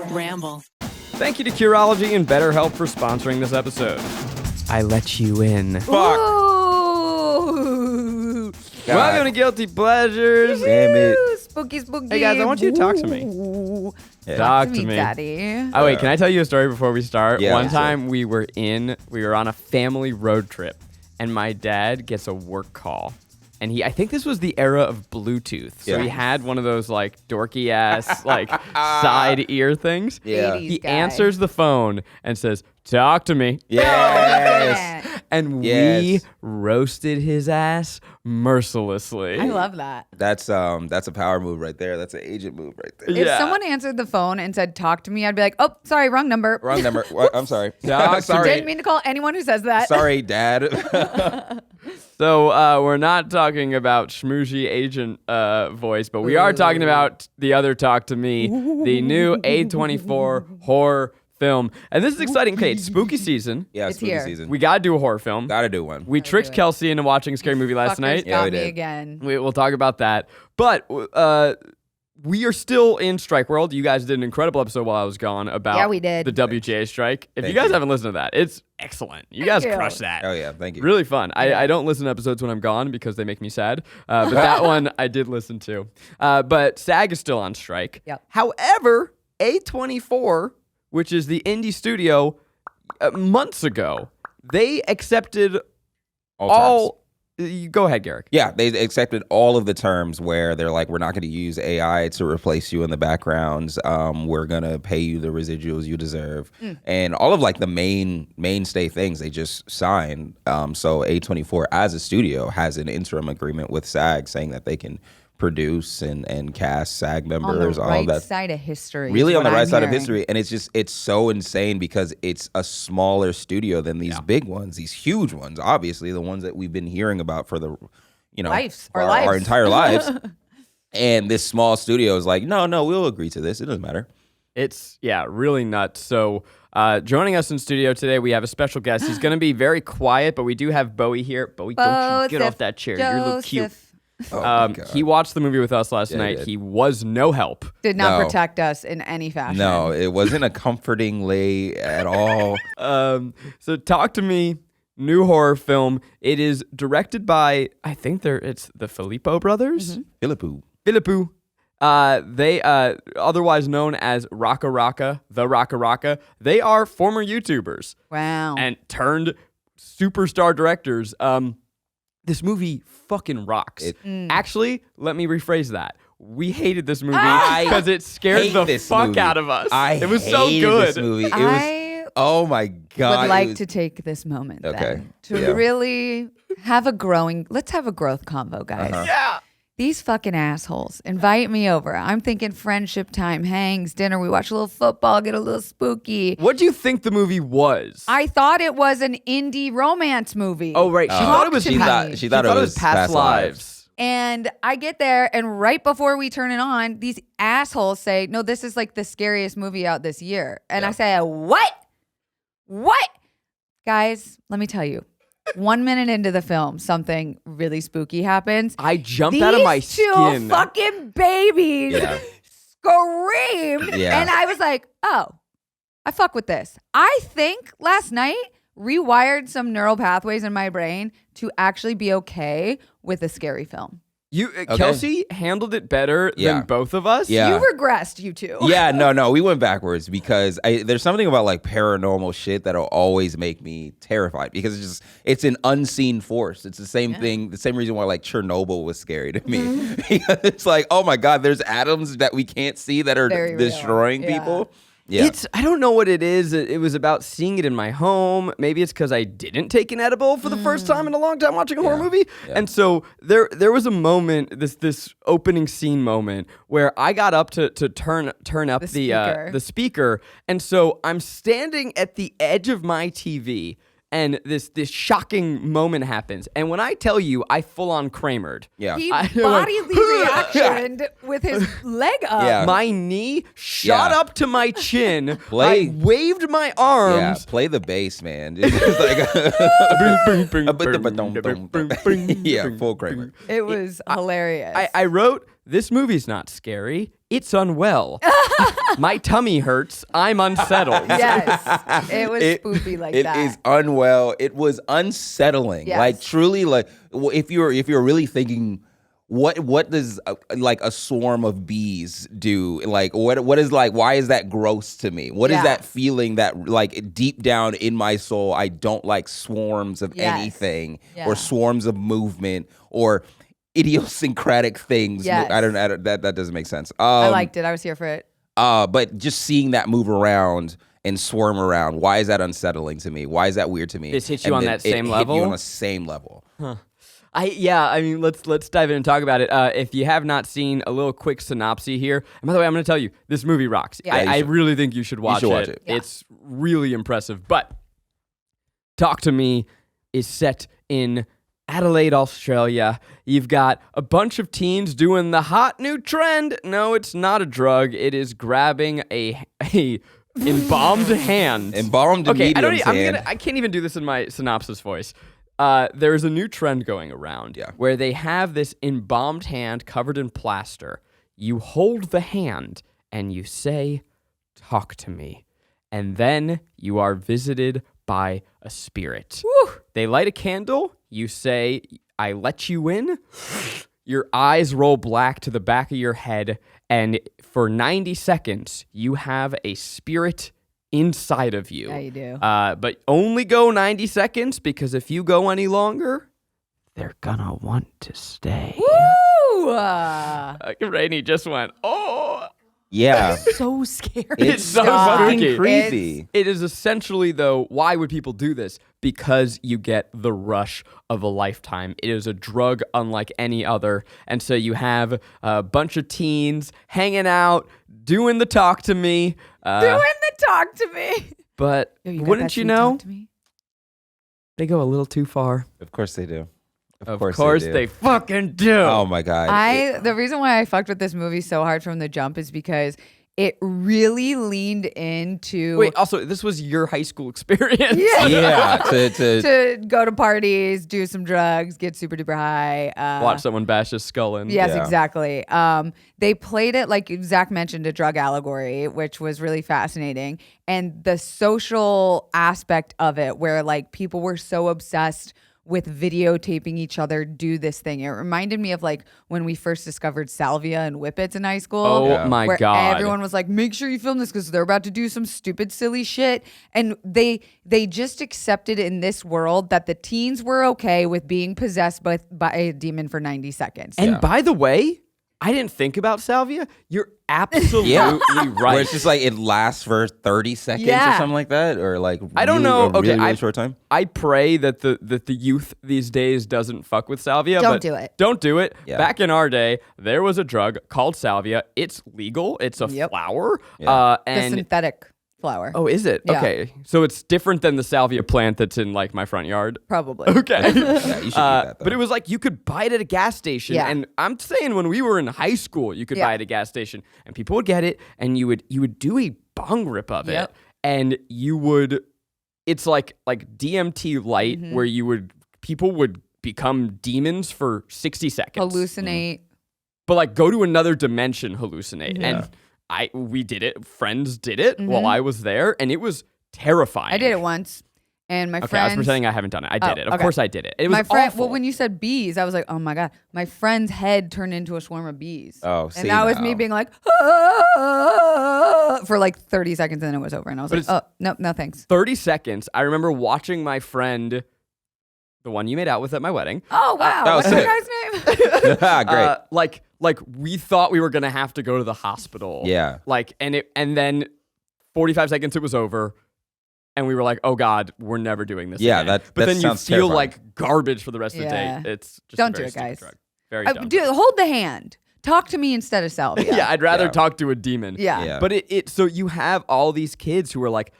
Ramble. Thank you to Curology and BetterHelp for sponsoring this episode. I let you in. Fuck. Ooh. Welcome to Guilty Pleasures. Damn it. Spooky, spooky. Hey guys, I want you to talk to me. Yeah. Talk to me. Daddy. Oh wait, can I tell you a story before we start? Yeah, One sure. time we were on a family road trip, and my dad gets a work call. And I think this was the era of Bluetooth. So Yeah. he had one of those like dorky ass like side ear things. Yeah. 80s He guy. answers the phone and says, "Talk to me." Yes. And Yes. we roasted his ass mercilessly. I love that. That's a power move right there. That's an agent move right there. If Yeah. someone answered the phone and said, talk to me, I'd be like, oh, sorry, wrong number. Wrong number. What? I'm sorry. Talk to sorry. Didn't mean to call anyone who says that. Sorry, Dad. So we're not talking about schmoozhy agent voice, but we are talking about the other Talk to Me, the new A24 horror film. And this is exciting. Okay, it's spooky season. Yeah, It's spooky here. season. We got to do a horror film. Gotta do one. We tricked do it. Kelsey into watching a scary movie last Fuckers night. Yeah, we got me did. again. We'll talk about that. But we are still in strike world. You guys did an incredible episode while I was gone about Yeah, we did. the WGA strike. If Thank you guys you. haven't listened to that, it's excellent. You guys you. crushed that. Oh yeah, thank you. Really fun. I don't listen to episodes when I'm gone because they make me sad. But that one I did listen to. But SAG is still on strike. Yep. However, A24, which is the indie studio, months ago, they accepted All terms. Go ahead, Garrick. Yeah, they accepted all of the terms where they're like, we're not going to use AI to replace you in the backgrounds. We're going to pay you the residuals you deserve. And all of like the mainstay things they just signed. So A24 as a studio has an interim agreement with SAG saying that they can produce and cast SAG On members, the all right of that. side of history. Really is on the what right I'm side of hearing. history. And it's so insane because it's a smaller studio than these big ones, these huge ones, obviously, the ones that we've been hearing about for the, Lives. for Our our lives. entire lives. And this small studio is like, no, we'll agree to this. It doesn't matter. It's, really nuts. So joining us in studio today, we have a special guest. He's going to be very quiet, but we do have Bowie here. Bowie, don't you get off that chair. You're a little cute. Joseph Oh my God. He watched the movie with us last Yeah, night. he He was no help. did not No. protect us in any fashion. No, it wasn't a comforting lay at all. So talk to me. New horror film. It is directed by, I think it's the Filippo brothers. Philippou. Filippo. They otherwise known as Raka Raka, the Raka Raka. They are former YouTubers Wow. and turned superstar directors. This movie fucking rocks. Actually, let me rephrase that. We hated this movie because it scared hate the this fuck movie. out of us. I It was so hated good. This movie. It was, I oh my God. would it like was- to take this moment Okay. then to Yeah. really let's have a growth convo, guys. Yeah. These fucking assholes invite me over. I'm thinking friendship time, hangs, dinner. We watch a little football, get a little spooky. What do you think the movie was? I thought it was an indie romance movie. Oh, right. She thought it was. to She me. thought it was past lives. And I get there, and right before we turn it on, these assholes say, no, this is like the scariest movie out this year. And I say, what? What? Guys, let me tell you. 1 minute into the film, something really spooky happens. I jumped out of my These two skin. fucking babies Yeah. screamed. Yeah. And I was like, oh, I fuck with this. I think last night rewired some neural pathways in my brain to actually be okay with a scary film. Kelsey handled it better Yeah. than both of us. Yeah. You regressed, you two. Yeah, no, we went backwards because there's something about like paranormal shit that'll always make me terrified because it's an unseen force. It's the same thing, the same reason why like Chernobyl was scary to me. Because it's like, oh my God, there's atoms that we can't see that are Very real. destroying Yeah. people. Yeah. I don't know what it is. It was about seeing it in my home. Maybe it's because I didn't take an edible for the first time in a long time watching a horror movie. Yeah. And so there was a moment, this opening scene moment, where I got up to turn up the speaker. And so I'm standing at the edge of my TV. And this shocking moment happens. And when I tell you, I full on Kramered. Yeah. He I- bodily reactioned with his leg up. Yeah. My knee shot Yeah. up to my chin. Play- I waved my Yeah, arms. play the bass, man. It's like yeah, full Kramer. It was hilarious. I wrote, this movie's not scary. it's unwell. My tummy hurts. I'm unsettled. Yes. It was spoopy like that. It is unwell. It was unsettling. Yes. Like truly, like if you're really thinking, what does like a swarm of bees do? Like what is like, why is that gross to me? What is that feeling that like deep down in my soul, I don't like swarms of anything or swarms of movement or idiosyncratic things. Yes. I don't that doesn't make sense. I liked it. I was here for it. But just seeing that move around and swarm around, why is that unsettling to me? Why is that weird to me? This hits you on that same level? Hit you on the same level. Huh. I mean, let's dive in and talk about it. If you have not seen, a little quick synopsis here. And by the way, I'm going to tell you, this movie rocks. Yeah. I really think you should watch it. Yeah. It's really impressive. But Talk to Me is set in Adelaide, Australia. You've got a bunch of teens doing the hot new trend. No, it's not a drug. It is grabbing a embalmed hand. Embalmed medium's hand. I can't even do this in my synopsis voice. There's a new trend going around where they have this embalmed hand covered in plaster. You hold the hand and you say, "Talk to me." And then you are visited by a spirit. Woo. They light a candle. You say, "I let you in." Your eyes roll black to the back of your head. And for 90 seconds, you have a spirit inside of you. Yeah, you do. But only go 90 seconds, because if you go any longer, they're gonna want to stay. Woo! Rainie just went, oh. Yeah. So scary. It's so fucking spooky. creepy. It is essentially, though, why would people do this? Because you get the rush of a lifetime. It is a drug unlike any other. And so you have a bunch of teens hanging out, doing the talk to me. Doing the talk to me. But wouldn't you know, they go a little too far. Of course they do. Of course they fucking do. Oh my God. The reason why I fucked with this movie so hard from the jump is because it really leaned into... Wait, also, this was your high school experience. Yeah. To go to parties, do some drugs, get super duper high. Watch someone bash his skull in. Yes, exactly. They played it, like Zach mentioned, a drug allegory, which was really fascinating. And the social aspect of it, where like people were so obsessed with videotaping each other do this thing. It reminded me of like when we first discovered salvia and whippets in high school. Oh my where God. Everyone was like, make sure you film this because they're about to do some stupid, silly shit. And they just accepted in this world that the teens were okay with being possessed by a demon for 90 seconds. And by the way, I didn't think about salvia. You're absolutely right. Where it's just like it lasts for 30 seconds or something like that, or like I don't know. A really short time. I pray that the youth these days doesn't fuck with salvia. Don't do it. Don't do it. Yeah. Back in our day, there was a drug called salvia. It's legal. It's a flower. The And synthetic flower. oh, is it? Yeah. Okay. So it's different than the salvia plant that's in like my front yard. Probably. Okay. Yeah, you should do that though. But it was like you could buy it at a gas station. Yeah. And I'm saying when we were in high school, you could buy it at a gas station and people would get it and you would do a bong rip of it. And you would, it's like DMT light where people would become demons for 60 seconds. Hallucinate. But like go to another dimension, hallucinate. And we did it. Friends did it while I was there, and it was terrifying. I did it once, and my friends... I was pretending I haven't done it. I did it. Of course I did it. It was awful. awful. Well, when you said bees, I was like, oh my God. My friend's head turned into a swarm of bees. Oh, and that was me being like, for like 30 seconds, and then it was over. And I was like, oh, no thanks. 30 seconds. I remember watching my friend, the one you made out with at my wedding. Oh, wow. What's that guy's name? Great. Like we thought we were gonna have to go to the hospital. Yeah. And then 45 seconds it was over, and we were like, oh God, we're never doing this. Yeah, again. that But then you feel terrifying. like garbage for the rest of the day. It's just Don't a very do it, guys. drug. Very dumb. Dude, hold the hand. Talk to me instead of salvia. Yeah, I'd rather talk to a demon. Yeah. But so you have all these kids who are like,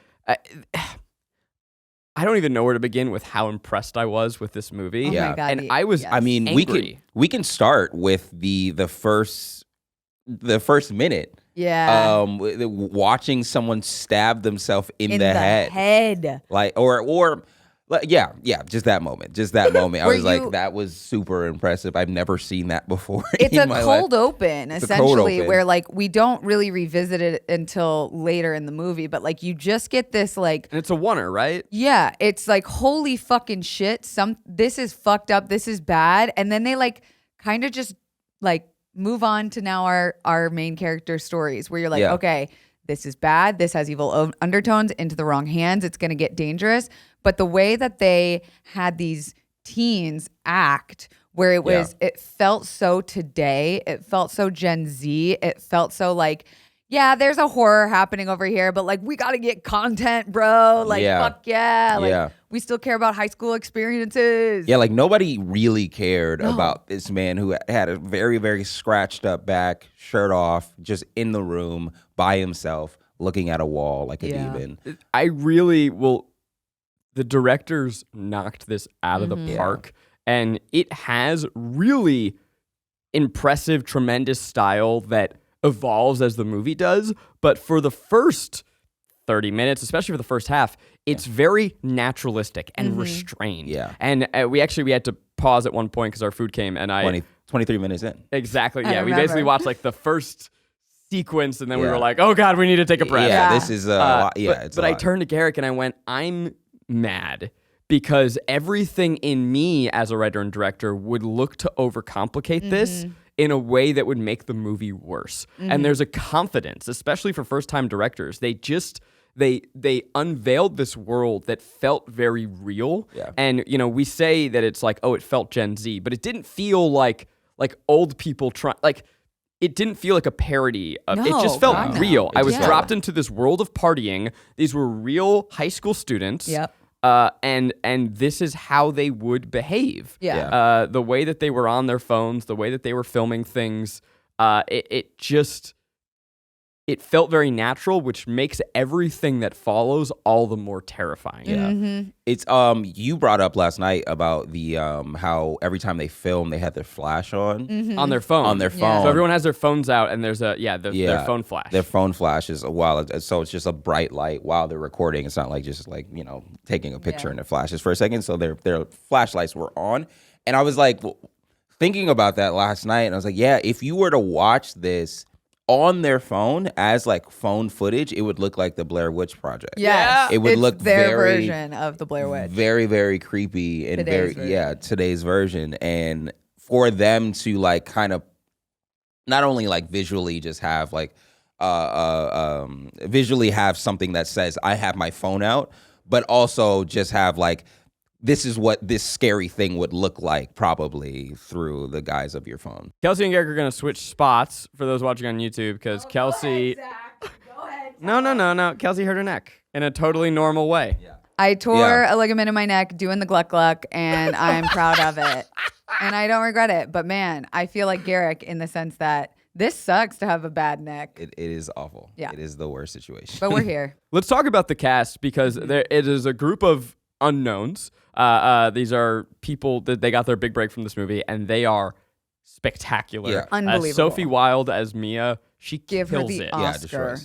I don't even know where to begin with how impressed I was with this movie. Oh my God. And I was, I mean, angry. we can start with the first minute. Yeah. Watching someone stab themselves in the head. head. Like or Just that moment. I was like, that was super impressive. I've never seen that before. It's a cold open, essentially, where like we don't really revisit it until later in the movie, but like you just get this like, and it's a oneer, right? Yeah, it's like holy fucking shit. This is fucked up. This is bad, and then they like kind of just like move on to now our main character stories, where you're like, okay, this is bad. This has evil undertones, into the wrong hands. It's going to get dangerous. But the way that they had these teens act, where it felt so today, it felt so Gen Z, it felt so like, yeah, there's a horror happening over here, but like we got to get content, bro. Like, fuck yeah. Like, we still care about high school experiences. Yeah, like nobody really cared about this man who had a very, very scratched up back, shirt off, just in the room by himself, looking at a wall like a demon. The directors knocked this out of the park, and it has really impressive, tremendous style that evolves as the movie does. But for the first 30 minutes, especially for the first half, it's very naturalistic and restrained. Yeah. And we had to pause at one point because our food came, and 23 minutes in. Exactly. Yeah. We basically watched like the first sequence, and then we were like, oh God, we need to take a breath. Yeah, this is a lot. Yeah, but I turned to Garrick and I went, I'm mad because everything in me as a writer and director would look to overcomplicate this in a way that would make the movie worse. And there's a confidence, especially for first-time directors. They unveiled this world that felt very real. Yeah. And, we say that it's like, oh, it felt Gen Z, but it didn't feel like old people it didn't feel like a parody of it. Just felt real. I was dropped into this world of partying. These were real high school students. Yep. And this is how they would behave. Yeah. The way that they were on their phones, the way that they were filming things, it felt very natural, which makes everything that follows all the more terrifying. Yeah. It's you brought up last night about the how every time they film they had their flash on their phone. On their phone. So everyone has their phones out, and there's their phone flash. Their phone flashes so it's just a bright light while they're recording. It's not like just like, taking a picture and it flashes for a second. So their flashlights were on. And I was like thinking about that last night, and I was like, yeah, if you were to watch this on their phone as like phone footage, it would look like the Blair Witch Project. Yeah, it would look their version of the Blair Witch. Very, very creepy and today's version. And for them to like kind of not only like visually just have like visually have something that says I have my phone out, but also just have like, this is what this scary thing would look like probably through the guise of your phone. Kelsey and Garrick are going to switch spots for those watching on YouTube because Kelsey... Go ahead, No. Kelsey hurt her neck in a totally normal way. Yeah. I tore a ligament in my neck doing the gluck gluck, and I'm proud of it. And I don't regret it. But man, I feel like Garrick in the sense that this sucks to have a bad neck. It is awful. Yeah. It is the worst situation. But we're here. Let's talk about the cast because it is a group of unknowns. These are people that they got their big break from this movie, and they are spectacular. Yeah. Unbelievable. Sophie Wilde as Mia, she Give her kills the it. Oscar. Yeah,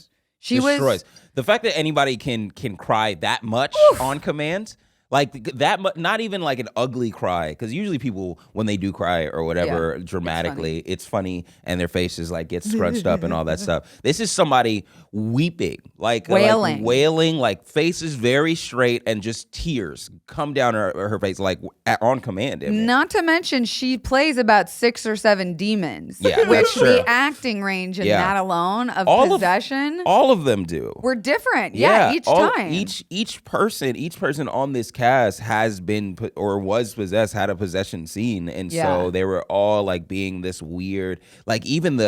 destroys. Was the fact that anybody can cry that much on command, like that, not even like an ugly cry, because usually people when they do cry or whatever dramatically, it's funny and their faces like get scrunched up and all that stuff. This is somebody weeping, like wailing, like faces very straight and just tears come down her face like on command. Not to mention she plays about 6 or 7 demons, which the acting range in that alone of possession, all of them do. We're different, each time. Each person on this cast has been or was possessed, had a possession scene, and so they were all like being this weird, like even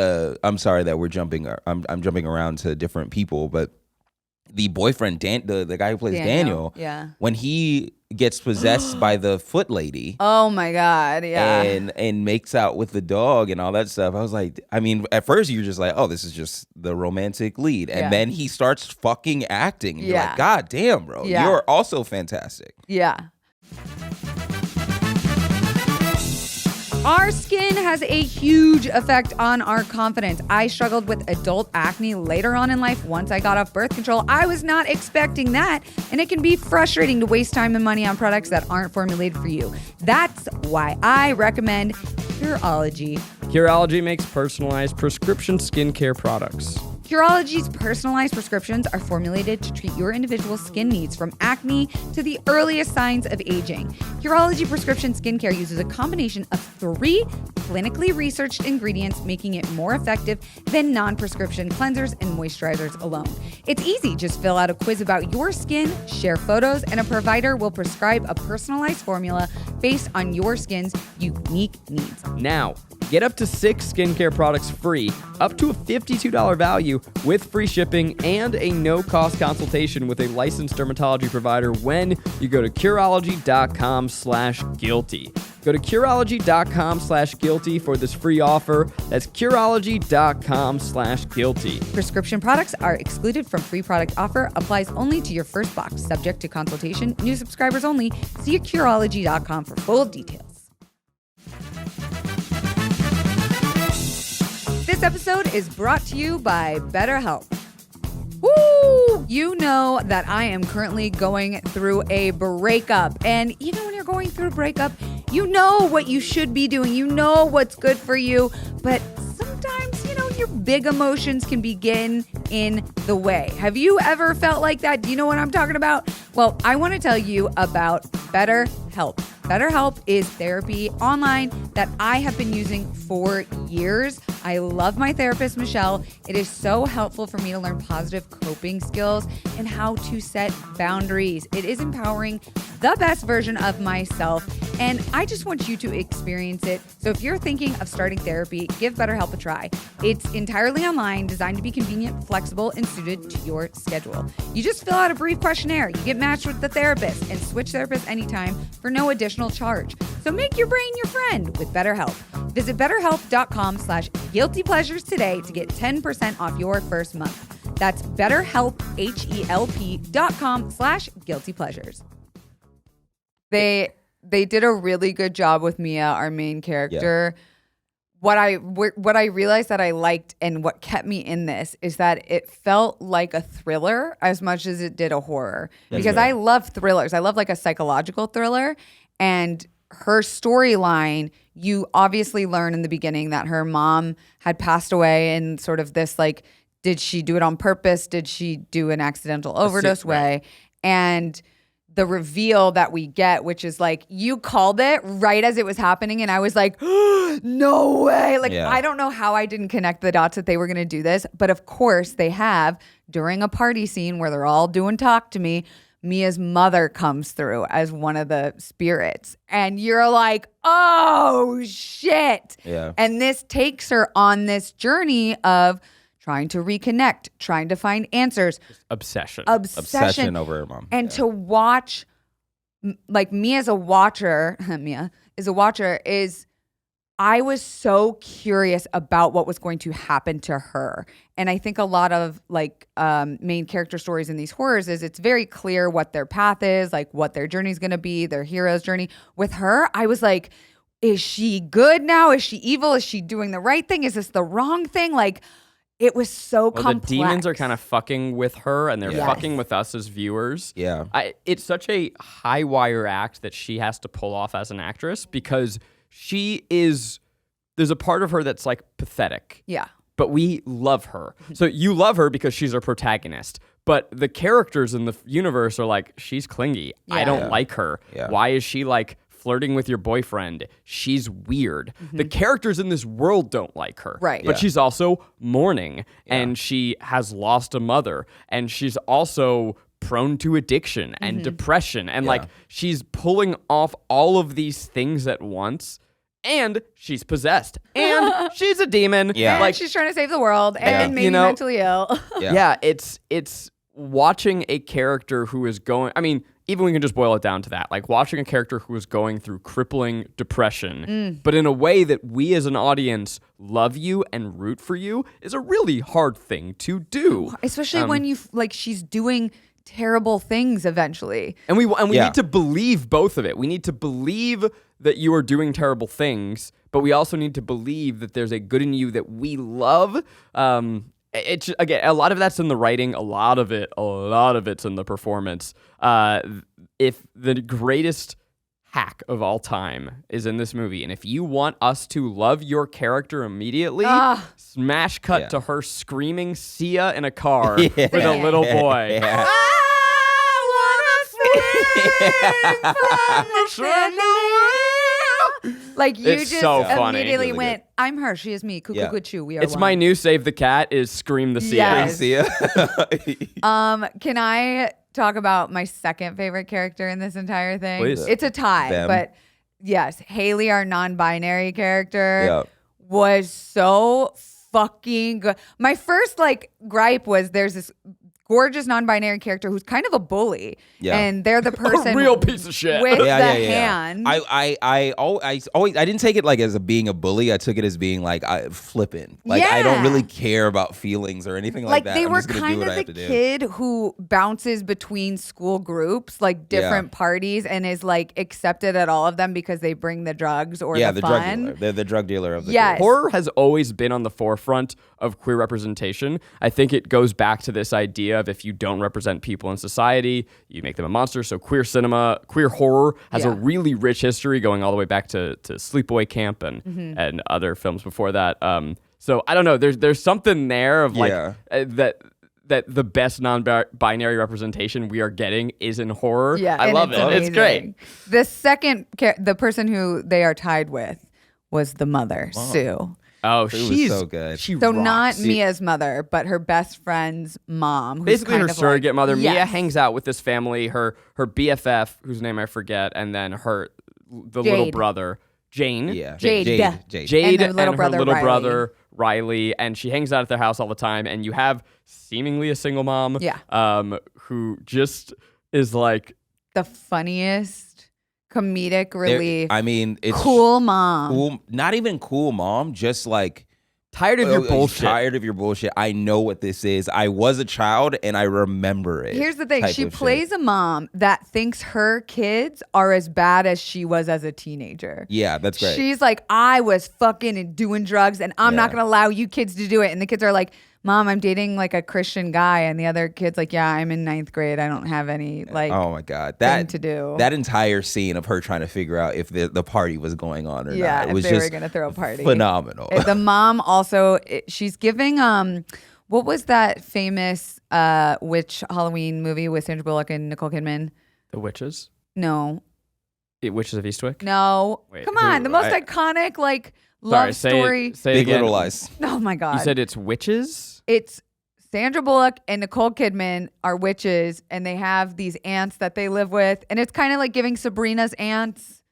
I'm sorry that we're jumping I'm jumping around to different people, but the boyfriend the guy who plays Daniel, when he gets possessed by the foot lady, oh my god, and makes out with the dog and all that stuff, I was like, I mean, at first you're just like, oh, this is just the romantic lead, and then he starts fucking acting, and you're like, god damn, bro, you're also fantastic. Our skin has a huge effect on our confidence. I struggled with adult acne later on in life once I got off birth control. I was not expecting that, and it can be frustrating to waste time and money on products that aren't formulated for you. That's why I recommend Curology. Curology makes personalized prescription skincare products. Curology's personalized prescriptions are formulated to treat your individual skin needs, from acne to the earliest signs of aging. Curology prescription skincare uses a combination of 3 clinically researched ingredients, making it more effective than non-prescription cleansers and moisturizers alone. It's easy. Just fill out a quiz about your skin, share photos, and a provider will prescribe a personalized formula based on your skin's unique needs. Now, get up to 6 skincare products free, up to a $52 value, with free shipping and a no-cost consultation with a licensed dermatology provider when you go to Curology.com/guilty. Go to Curology.com/guilty for this free offer. That's Curology.com/guilty. Prescription products are excluded from free product offer. Applies only to your first box. Subject to consultation. New subscribers only. See Curology.com for full details. This episode is brought to you by BetterHelp. Woo! You know that I am currently going through a breakup. And even when you're going through a breakup, you know what you should be doing. You know what's good for you. But sometimes, your big emotions can begin in the way. Have you ever felt like that? Do you know what I'm talking about? Well, I want to tell you about BetterHelp. BetterHelp is therapy online that I have been using for years. I love my therapist, Michelle. It is so helpful for me to learn positive coping skills and how to set boundaries. It is empowering the best version of myself, and I just want you to experience it. So if you're thinking of starting therapy, give BetterHelp a try. It's entirely online, designed to be convenient, flexible, and suited to your schedule. You just fill out a brief questionnaire, you get matched with the therapist, and switch therapists anytime for no additional charge. So make your brain your friend with BetterHelp. Visit BetterHelp.com/guiltypleasures today to get 10% off your first month. That's BetterHelp, HELP.com/guiltypleasures. They did a really good job with Mia, our main character. Yeah. What I realized that I liked and what kept me in this is that it felt like a thriller as much as it did a horror. Because I love thrillers. I love like a psychological thriller. And her storyline, you obviously learn in the beginning that her mom had passed away in sort of this like, did she do it on purpose? Did she do an accidental overdose way? And the reveal that we get, which is like, you called it right as it was happening. And I was like, oh, no way. Like, I don't know how I didn't connect the dots that they were going to do this. But of course they have, during a party scene where they're all doing Talk to Me, Mia's mother comes through as one of the spirits. And you're like, oh, shit. Yeah. And this takes her on this journey of trying to reconnect, trying to find answers. Obsession over her mom. And to watch, like Mia is a watcher, I was so curious about what was going to happen to her. And I think a lot of like main character stories in these horrors is it's very clear what their path is, like what their journey is going to be, their hero's journey. With her, I was like, is she good now? Is she evil? Is she doing the right thing? Is this the wrong thing? Like, it was so complex. The demons are kind of fucking with her, and they're fucking with us as viewers. Yeah. It's such a high wire act that she has to pull off as an actress, because there's a part of her that's like pathetic. Yeah. But we love her. So you love her because she's our protagonist. But the characters in the universe are like, she's clingy. Yeah. I don't like her. Yeah. Why is she like flirting with your boyfriend? She's weird. Mm-hmm. The characters in this world don't like her. Right. But she's also mourning, and she has lost a mother, and she's also prone to addiction and depression. And like, she's pulling off all of these things at once. And she's possessed. And she's a demon. Yeah. And like, she's trying to save the world and maybe mentally ill. It's watching a character who is going, I mean, even we can just boil it down to that. Like watching a character who is going through crippling depression, but in a way that we as an audience love you and root for you, is a really hard thing to do. Especially when you, like, she's doing terrible things eventually. And we need to believe both of it. We need to believe that you are doing terrible things, but we also need to believe that there's a good in you that we love. It's again, a lot of that's in the writing, a lot of it's in the performance. If the greatest hack of all time is in this movie, and if you want us to love your character immediately, smash cut to her screaming Sia in a car with a little boy. Yeah. Like you It's just so funny. immediately Really went, I'm her, she is me, cuckoo cuckoo, we are It's one. my new Save the Cat is Scream the Sia. Yes. Sia. Can I talk about my second favorite character in this entire thing? Please. It's a tie, Them. but yes, Haley, our non-binary character, was so fucking good. My first gripe was there's this gorgeous non-binary character who's kind of a bully, and they're the person A real piece of shit. with the hand. I didn't take it like as being a bully. I took it as being like flippant. Like I don't really care about feelings or anything like that. They I'm were just gonna kind do what I of have the to do. kid who bounces between school groups, like different parties, and is like accepted at all of them because they bring the drugs or the drug fun. dealer. They're the drug dealer of the Yes. group. Horror has always been on the forefront of queer representation. I think it goes back to this idea of if you don't represent people in society, you make them a monster. So queer cinema, queer horror has a really rich history going all the way back to Sleepaway Camp and other films before that. So I don't know. There's something there of like that the best non-binary representation we are getting is in horror. Yeah, I love it. amazing. It's great. The second, the person who they are tied with was the mother, Sue. Oh, Sue was she's so good. She So rocks. not Mia's mother, but her best friend's mom. Who's Basically kind her of surrogate mother. Mia Yes. hangs out with this family, her BFF, whose name I forget, and then the little Jade. brother, Jane. Yeah. Jade. Jade And her little brother, Riley, and she hangs out at their house all the time, and you have seemingly a single mom who just is like the funniest comedic relief. I mean, it's cool mom. Cool, not even cool mom, just like tired of your bullshit. Tired of your bullshit. I know what this is. I was a child and I remember it. Here's the thing. She plays a mom that thinks her kids are as bad as she was as a teenager. Yeah, that's great. She's like, I was fucking and doing drugs and I'm not going to allow you kids to do it. And the kids are like, Mom, I'm dating like a Christian guy. And the other kid's like, yeah, I'm in 9th grade. I don't have any oh my God, thing to do. That entire scene of her trying to figure out if the party was going on or not. It was if they just were going to throw a party. Phenomenal. The mom also, she's giving, what was that famous witch Halloween movie with Sandra Bullock and Nicole Kidman? The Witches? No. Witches of Eastwick? No. Wait, Come on. who? The most iconic, love story. Say it Big again. Little Lies. Oh my God. You said it's witches? It's Sandra Bullock and Nicole Kidman are witches and they have these aunts that they live with. And it's kind of like giving Sabrina's aunts.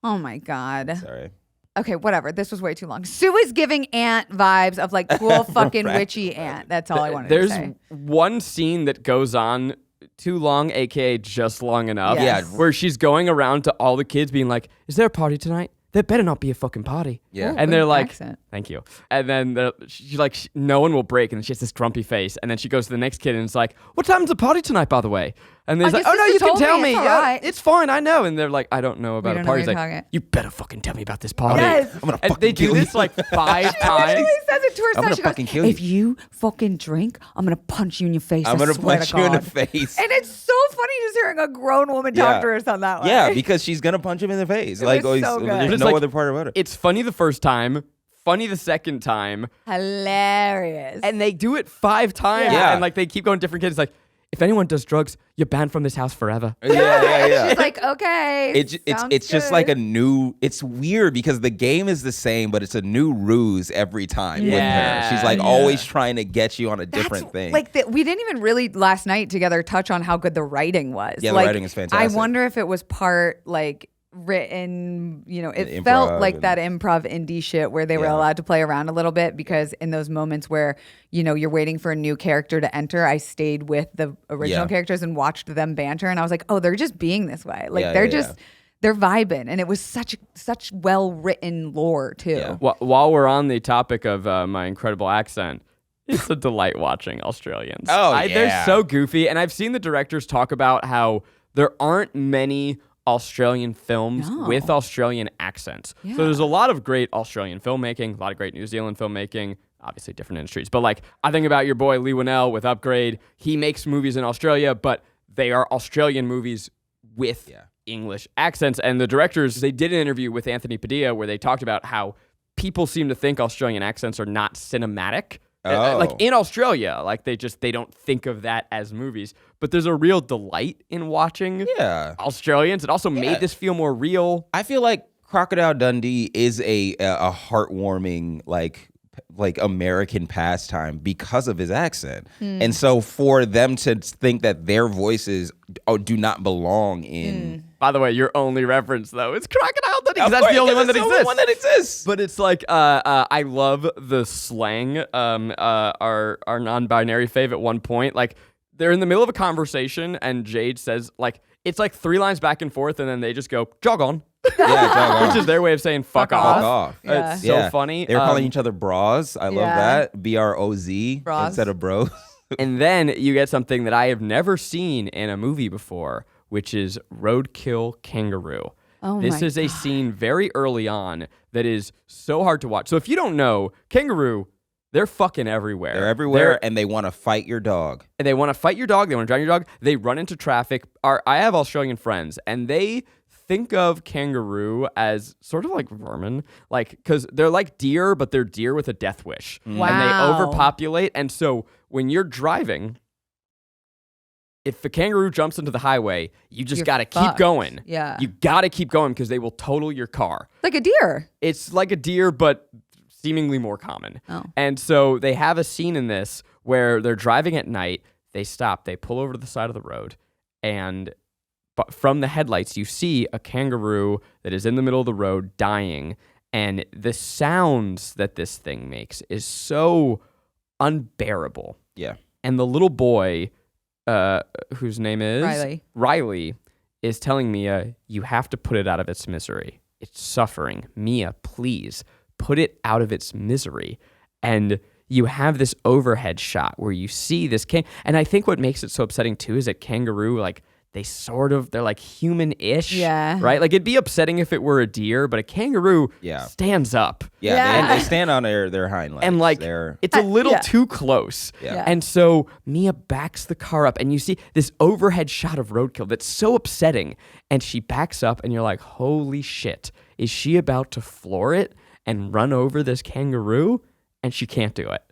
Oh my God. Sorry. Okay, whatever. This was way too long. Sue is giving aunt vibes of like cool fucking witchy aunt. That's all I wanted to say. There's one scene that goes on too long, aka just long enough. Yes. Where she's going around to all the kids being like, is there a party tonight? There better not be a fucking party. Yeah. Ooh, And they're good like, accent. thank you. And then she's like, no one will break. And then she has this grumpy face. And then she goes to the next kid and it's like, what time's the party tonight, by the way? And they're like, your oh, no, sister you can told tell me. me. It's Yeah, all right. it's fine. I know. And they're like, I don't know about don't a know party. what He's you're like, talking. you better fucking tell me about this party. Yes. I'm gonna And fucking they do kill this you. like 5 times. She says it to her I'm son. gonna She goes, fucking kill you. if you fucking drink, I'm going to punch you in your face. I'm I gonna swear punch to you in the God. face. And it's so funny just hearing a grown woman talk to her son that way. Yeah, because she's gonna punch him in the face. It Like, was so good. there's But it's no like- other part about it. It's funny the first time, funny the second time. Hilarious. And they do it 5 times. Yeah. And like they keep going different kids. It's like, if anyone does drugs, you're banned from this house forever. Yeah. She's like, okay. It's just like a new. It's weird because the game is the same, but it's a new ruse every time with her. She's like always trying to get you on a different thing. Like we didn't even really last night together touch on how good the writing was. Yeah, the like, writing is fantastic. I wonder if it was part like written, it The felt improv like and- that improv indie shit where they were Yeah. allowed to play around a little bit because in those moments where, you're waiting for a new character to enter, I stayed with the original characters and watched them banter and I was like, oh, they're just being this way. Like they're vibing and it was such well written lore too. Yeah. While we're on the topic of my incredible accent, it's a delight watching Australians. Oh, They're yeah. so goofy. And I've seen the directors talk about how there aren't many Australian films with Australian accents. So there's a lot of great Australian filmmaking, a lot of great New Zealand filmmaking, obviously different industries. But like, I think about your boy Lee Winnell with Upgrade. He makes movies in Australia, but they are Australian movies with English accents. And the directors, they did an interview with Anthony Padilla where they talked about how people seem to think Australian accents are not cinematic. Like in Australia, like they don't think of that as movies, but there's a real delight in watching Australians. It also made this feel more real. I feel like Crocodile Dundee is a heartwarming like American pastime because of his accent. And so for them to think that their voices do not belong in... By the way, your only reference, though, is Crocodile Dundee, because that's the only one that exists. But it's like, I love the slang. Our non-binary fave at one point, like, they're in the middle of a conversation, and Jade says, like, it's like 3 lines back and forth, and then they just go, jog on. Jog on. Which is their way of saying fuck off. Fuck off. Yeah. It's so funny. They're calling each other bras. I love that. BROZ instead of bros. And then you get something that I have never seen in a movie before, which is Roadkill Kangaroo. This is a scene very early on that is so hard to watch. So if you don't know, kangaroo, they're fucking everywhere. They're everywhere, and they want to fight your dog. And they want to fight your dog. They want to drown your dog. They run into traffic. I have Australian friends, and they think of kangaroo as sort of like vermin, like, because they're like deer, but they're deer with a death wish. Wow. And they overpopulate. And so when you're driving, if the kangaroo jumps into the highway, you just got to keep going. Yeah. You got to keep going because they will total your car. Like a deer. It's like a deer, but seemingly more common. And so they have a scene in this where they're driving at night. They stop. They pull over to the side of the road. And but from the headlights, you see a kangaroo that is in the middle of the road dying. And the sounds that this thing makes is so unbearable. Yeah. And the little boy, whose name is Riley, is telling Mia, you have to put it out of its misery. It's suffering. Mia, please put it out of its misery. And you have this overhead shot where you see this and I think what makes it so upsetting too is that kangaroo, like, they're like human-ish, right? Like, it'd be upsetting if it were a deer, but a kangaroo stands up. They stand on their hind legs. And like, it's a little too close. And so Mia backs the car up, and you see this overhead shot of roadkill that's so upsetting, and she backs up, and you're like, holy shit, is she about to floor it and run over this kangaroo? And she can't do it.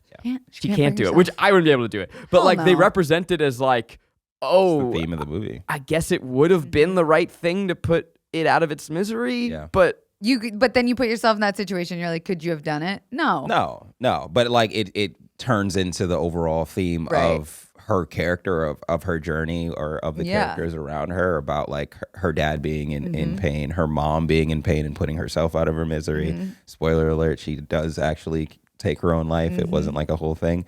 She can't do it, which I wouldn't be able to do it. But like, they represent it as like, the theme of the movie. I guess it would have been the right thing to put it out of its misery, but then you put yourself in that situation. You're like, could you have done it? No. But like, it turns into the overall theme of her character, of her journey, or of the characters around her, about like her dad being in pain, her mom being in pain and putting herself out of her misery. Spoiler alert, she does actually take her own life. It wasn't like a whole thing.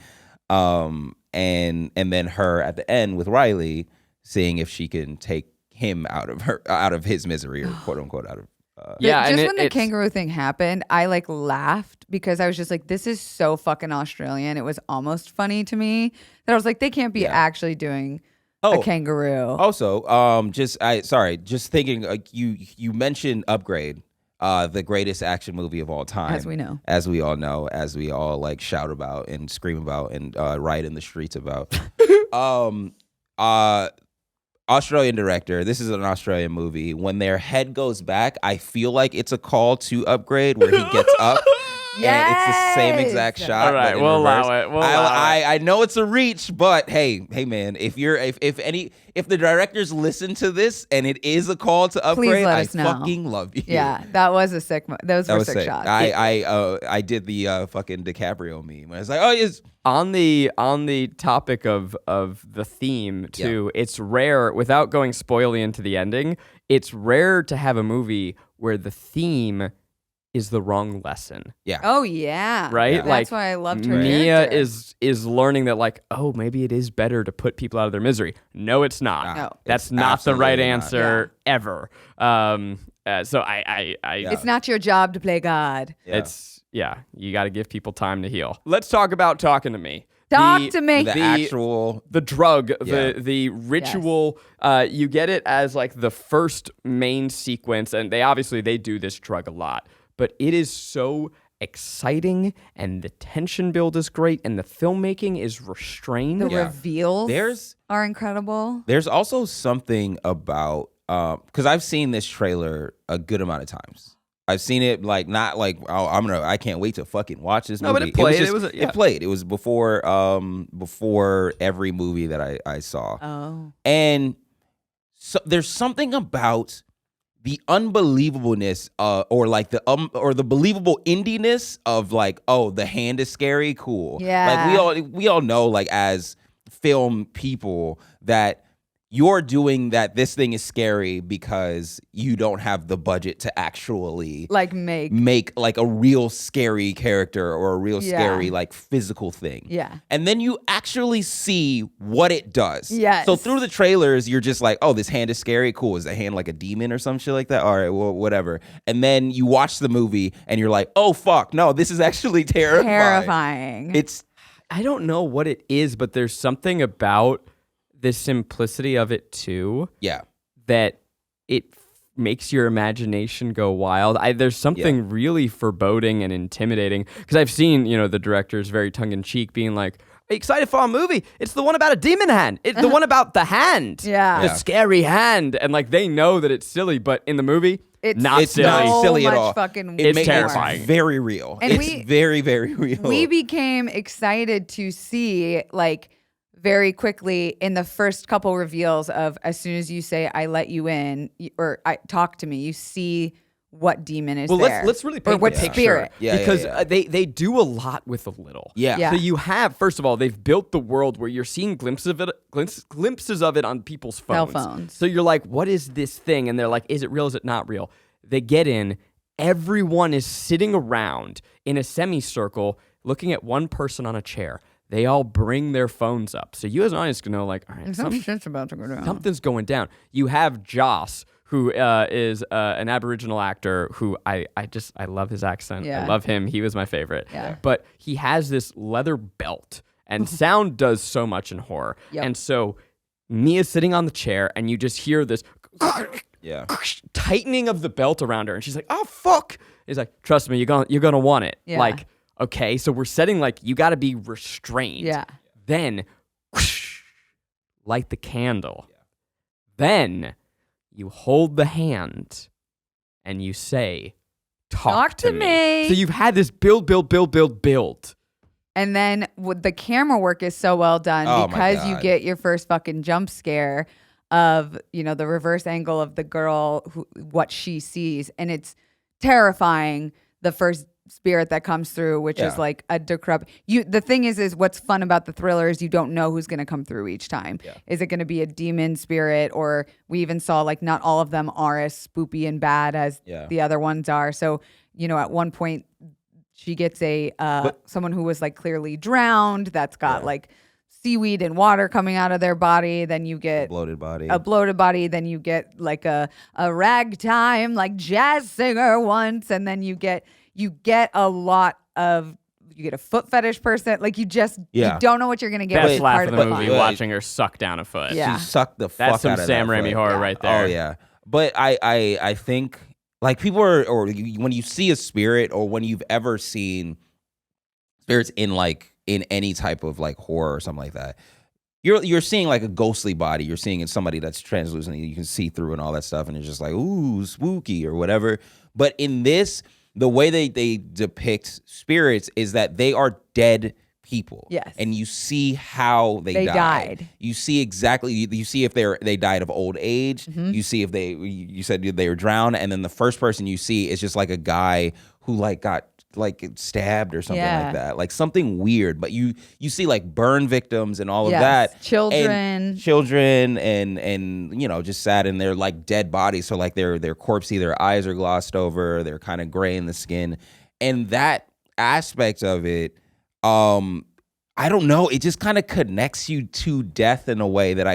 And then her at the end with Riley, seeing if she can take him out of his misery, or quote unquote out of. When the kangaroo thing happened, I like laughed because I was just like, this is so fucking Australian. It was almost funny to me that I was like, they can't be actually doing a kangaroo. Also, just thinking, like, you mentioned Upgrade. The greatest action movie of all time, as we all know, as we all like shout about and scream about and riot in the streets about. Australian director. This is an Australian movie. When their head goes back, I feel like it's a call to Upgrade, where he gets up. And it's the same exact shot. All right, we'll allow it. I know it's a reach, but hey, man, if the directors listen to this and it is a call to Upgrade, I fucking love you. Yeah, that was a sick. Those were sick shots. I did the fucking DiCaprio meme. I was like, it's on the topic of the theme too. It's rare, without going spoily into the ending. It's rare to have a movie where the theme is the wrong lesson. Yeah. Oh yeah. Right? Yeah. That's why I loved her. Mia character. is learning that, like, oh, maybe it is better to put people out of their misery. No, it's not. No. That's not the right answer ever. So I It's not your job to play God. It's you got to give people time to heal. Let's talk about Talking to Me. Talk to me. The drug, the ritual. Yes. You get it as like the first main sequence, and they do this drug a lot, but it is so exciting, and the tension build is great, and the filmmaking is restrained. The reveals are incredible. There's also something about because I've seen this trailer a good amount of times. I've seen it not like I can't wait to fucking watch this movie. No, but it played. It played. It was before every movie that I saw. Oh, and so there's something about the unbelievableness, or the believable indiness of the hand is scary, cool. Yeah. Like we all know, like as film people, that you're doing that. This thing is scary because you don't have the budget to actually make like a real scary character or a real scary physical thing. Yeah. And then you actually see what it does. Yes. So through the trailers, you're just like, oh, this hand is scary. Cool. Is the hand like a demon or some shit like that? All right, well, whatever. And then you watch the movie and you're like, oh fuck, no, this is actually terrifying. I don't know what it is, but there's something about the simplicity of it too. Yeah. That it makes your imagination go wild. There's something really foreboding and intimidating, because I've seen, the directors very tongue-in-cheek being like, are you excited for our movie? It's the one about a demon hand. It's the one about the hand. Yeah. The scary hand. And they know that it's silly, but in the movie, it's not silly at all. It's terrifying. It's very real. And it's very, very real. We became excited to see very quickly in the first couple reveals of, as soon as you say, I let you in, or I talk to me, you see what demon is there. Let's really paint what the picture. Spirit. Because they do a lot with a little. Yeah. So you have, first of all, they've built the world where you're seeing glimpses of it on people's phones. Cell phones. So you're like, what is this thing? And they're like, is it real? Is it not real? They get in. Everyone is sitting around in a semicircle looking at one person on a chair. They all bring their phones up. So you as an audience can know, all right, shit's about to go down. Something's going down. You have Joss, who is an Aboriginal actor who I love his accent. Yeah. I love him. He was my favorite. Yeah. But he has this leather belt, and sound does so much in horror. Yep. And so Mia's sitting on the chair, and you just hear this tightening of the belt around her, and she's like, oh, fuck. He's like, trust me, you're gonna want it. Yeah. Okay, so we're setting you got to be restrained. Yeah. Then whoosh, light the candle. Yeah. Then you hold the hand and you say, talk to me. So you've had this build. And then the camera work is so well done because you get your first fucking jump scare of, the reverse angle of the girl, what she sees. And it's terrifying, the first spirit that comes through, which is like a decrepit. The thing is what's fun about the thriller is you don't know who's going to come through each time. Yeah. Is it going to be a demon spirit, or we even saw not all of them are as spoopy and bad as the other ones are. So, at one point she gets someone who was clearly drowned that's got seaweed and water coming out of their body. Then you get a bloated body. Then you get a ragtime jazz singer once, and then you get a lot of, you get a foot fetish person. You don't know what you're gonna get. Best laugh in the movie, watching her suck down a foot. Yeah. She sucked the fuck out of that. That's some Sam Raimi horror right there. Oh yeah. But I think people are, or when you see a spirit, or when you've ever seen spirits in any type of horror or something like that, you're seeing a ghostly body. You're seeing somebody that's translucent, you can see through and all that stuff, and it's just ooh, spooky or whatever. But in this, the way they depict spirits is that they are dead people. Yes. And you see how they died. You see exactly, you see if they died of old age. Mm-hmm. You see if you said they were drowned. And then the first person you see is just a guy who got stabbed or something like that, something weird. But you see burn victims and all of that, children and just sad, and they're dead bodies. So they're corpsey, their eyes are glossed over, they're kind of gray in the skin, and that aspect of it, I don't know, it just kind of connects you to death in a way that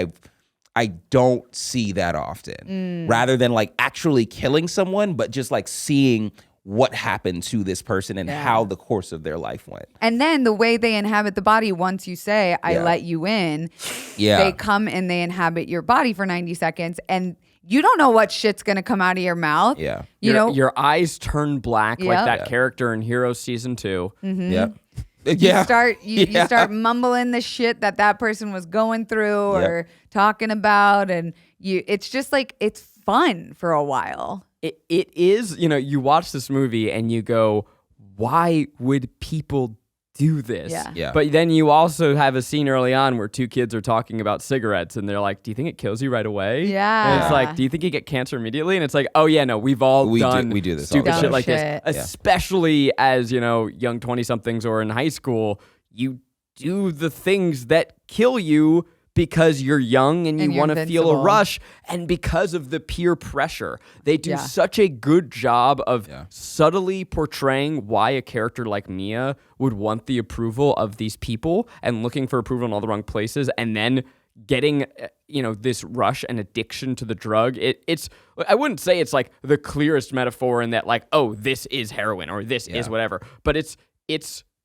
I don't see that often. Rather than actually killing someone, but just seeing what happened to this person and how the course of their life went. And then the way they inhabit the body, once you say, I let you in, they come and they inhabit your body for 90 seconds. And you don't know what shit's going to come out of your mouth. Yeah. You know? Your eyes turn black like that character in Heroes Season 2. Mm-hmm. Yep. You start mumbling the shit that person was going through or talking about. And it's just like, it's fun for a while. It is, you watch this movie and you go, why would people do this? Yeah. But then you also have a scene early on where two kids are talking about cigarettes and they're like, do you think it kills you right away? Yeah. And it's like, do you think you get cancer immediately? And it's like, oh yeah, no, we've all done we do this stupid all the shit time. like this. Especially as, young 20-somethings or in high school, you do the things that kill you because you're young and you want to feel a rush, and because of the peer pressure. They do such a good job of subtly portraying why a character like Mia would want the approval of these people and looking for approval in all the wrong places, and then getting this rush and addiction to the drug. It's I wouldn't say it's like the clearest metaphor in that, like, oh, this is heroin or this is whatever, but it's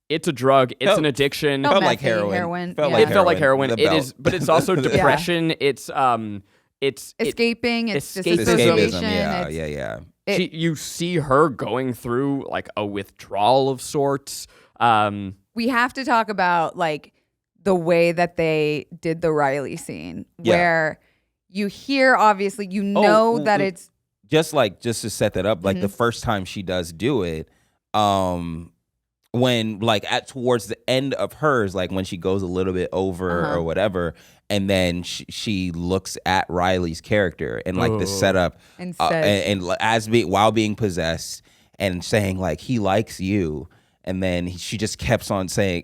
a drug. It's an addiction. Felt like heroin. It felt like heroin. It is, but it's also depression. It's escaping. It's escapism. Yeah. You see her going through like a withdrawal of sorts. We have to talk about like the way that they did the Riley scene, where you hear, obviously, that it's just to set that up. Like the first time she does do it, when like towards the end of hers, like when she goes a little bit over or whatever, and then she looks at Riley's character and like the setup and while being possessed and saying like, he likes you. And then she just keeps on saying,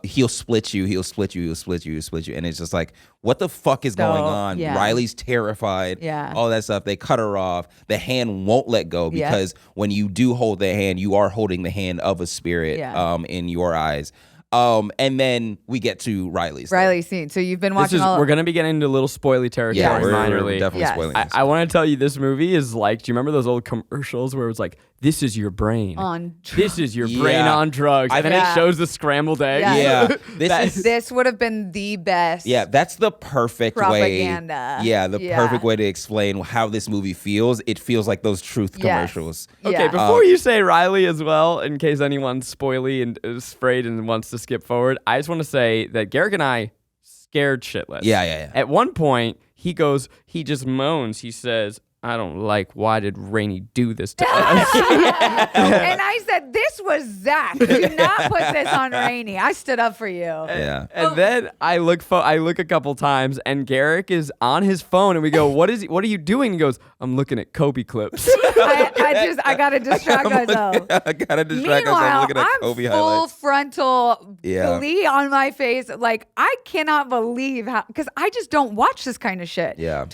he'll split you, he'll split you, he'll split you, he'll split you. And it's just like, what the fuck is going on? Yeah. Riley's terrified, all that stuff. They cut her off. The hand won't let go because when you do hold the hand, you are holding the hand of a spirit in your eyes. And then we get to Riley's scene. So you've been watching we're going to be getting into a little spoily territory. We're definitely spoiling this. I want to tell you, this movie is like, do you remember those old commercials where it was like, this is your brain on drugs. This is your brain on drugs. And then it shows the scrambled eggs. Yeah. This would have been the best. Yeah, that's the perfect propaganda. Perfect way to explain how this movie feels. It feels like those truth commercials. Okay, before you say Riley as well, in case anyone's spoily and is afraid and wants to skip forward, I just want to say that Garrick and I scared shitless. Yeah. At one point, he just moans. He says, I don't like, why did Rainie do this to us? And I said, this was Zach. Do not put this on Rainie. I stood up for you. And then I look a couple times and Garrick is on his phone and we go, what are you doing? He goes, I'm looking at Kobe clips. I gotta distract myself. I gotta distract myself. I'm looking at Kobe highlights. Full frontal glee on my face. Like, I cannot believe how, because I just don't watch this kind of shit. Yeah.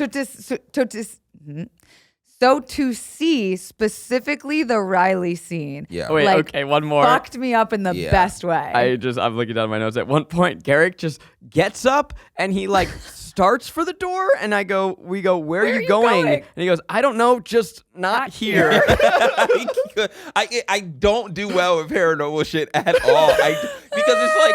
So to see specifically the Riley scene, wait, okay, one more, fucked me up in the best way. I'm looking down my notes. At one point, Garrick just gets up and he like starts for the door, and we go, where are you going? And he goes, I don't know, just not here. I don't do well with paranormal shit at all. Because it's like,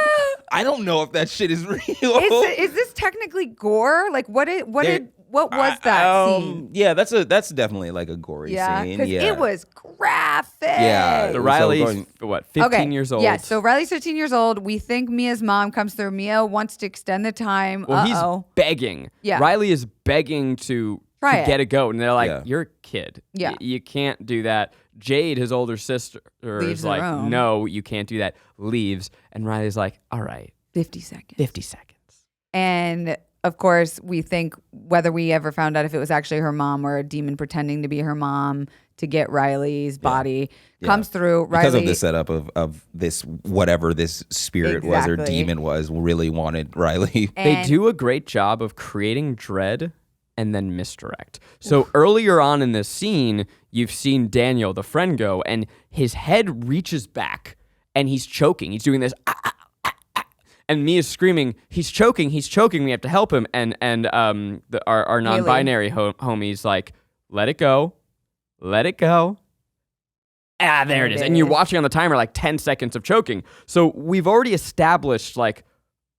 I don't know if that shit is real. Is this technically gore? Like, what was that scene? Yeah, that's definitely like a gory scene. Because it was graphic. Yeah. The Riley's, 15 years old? Yeah, so Riley's 15 years old. We think Mia's mom comes through. Mia wants to extend the time. Well, he's begging. Yeah. Riley is begging to get a goat. And they're like, you're a kid. Yeah. You can't do that. Jade, his older sister, is like, no, you can't do that. Leaves. And Riley's like, all right. 50 seconds. 50 seconds. And of course, we think, whether we ever found out if it was actually her mom or a demon pretending to be her mom to get Riley's body, comes through. Because of the setup of this, whatever this spirit was or demon was, really wanted Riley. They do a great job of creating dread and then misdirect. So earlier on in this scene, you've seen Daniel, the friend, go, and his head reaches back and he's choking. He's doing this, and Mia's screaming, he's choking, we have to help him. And our non-binary homie's like, let it go. there it is. And you're watching on the timer like 10 seconds of choking. So we've already established like,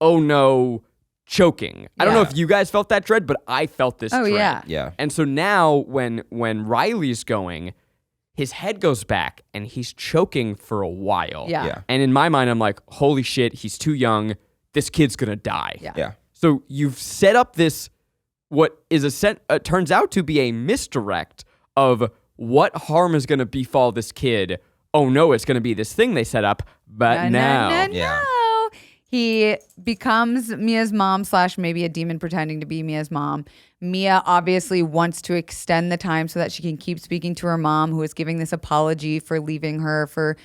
oh no, choking. I don't know if you guys felt that dread, but I felt this dread. Yeah. And so now when Riley's going, his head goes back and he's choking for a while. Yeah. And in my mind, I'm like, holy shit, he's too young. This kid's going to die. Yeah. So you've set up this, what is turns out to be a misdirect of what harm is going to befall this kid. Oh no, it's going to be this thing they set up. But No. He becomes Mia's mom / maybe a demon pretending to be Mia's mom. Mia obviously wants to extend the time so that she can keep speaking to her mom, who is giving this apology for leaving her, for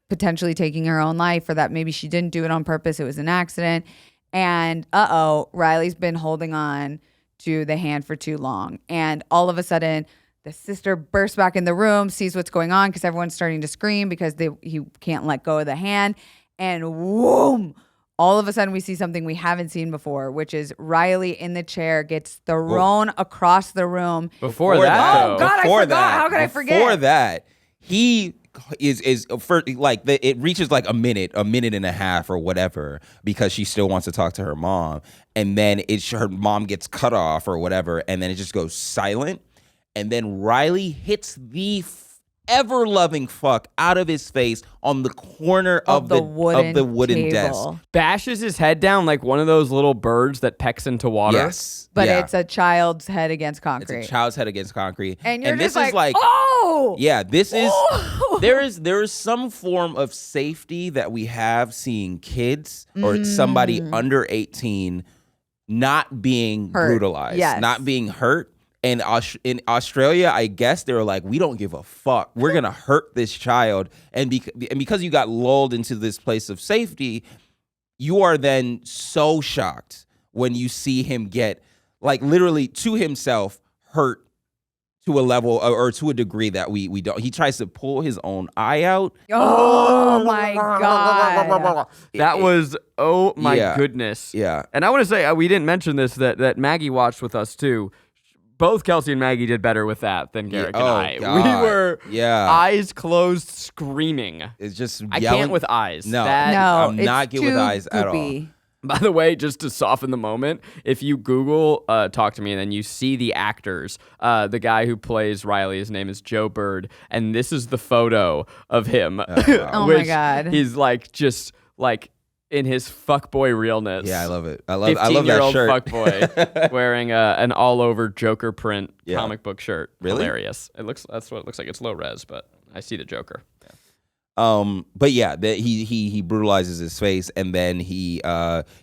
potentially taking her own life, or that maybe she didn't do it on purpose. It was an accident. And Riley's been holding on to the hand for too long. And all of a sudden, the sister bursts back in the room, sees what's going on because everyone's starting to scream because he can't let go of the hand. And whoom! All of a sudden, we see something we haven't seen before, which is Riley in the chair gets thrown across the room. Before that, oh God, I forgot. How could I forget? Before that, he is for like it reaches like a minute and a half or whatever, because she still wants to talk to her mom, and then her mom gets cut off or whatever, and then it just goes silent, and then Riley hits the ever loving fuck out of his face on the corner of the wooden desk. Bashes his head down like one of those little birds that pecks into water. Yes. But it's a child's head against concrete. It's a child's head against concrete. And you're this just is like, oh! Yeah, this is, Oh! there is some form of safety that we have seeing kids or somebody under 18 not being brutalized, not being hurt. And in Australia, I guess they were like, we don't give a fuck. We're going to hurt this child. And because you got lulled into this place of safety, you are then so shocked when you see him get, like, literally to himself hurt to a level or to a degree that we don't. He tries to pull his own eye out. Oh, my God. That was, oh, my goodness. Yeah. And I want to say, we didn't mention this, that Maggie watched with us, too. Both Kelsey and Maggie did better with that than Garrick and I. God. We were eyes closed screaming. It's just I can't with eyes. No, I'm not good with eyes at all. By the way, just to soften the moment, if you Google Talk to Me and then you see the actors, the guy who plays Riley, his name is Joe Bird, and this is the photo of him. Oh my God. He's like just like in his fuckboy realness. Yeah, I love it. I love that 15-year-old shirt. Fuckboy wearing an all-over Joker print Yeah. comic book shirt. Really? Hilarious. That's what it looks like. It's low res, but I see the Joker. But yeah, he brutalizes his face, and then he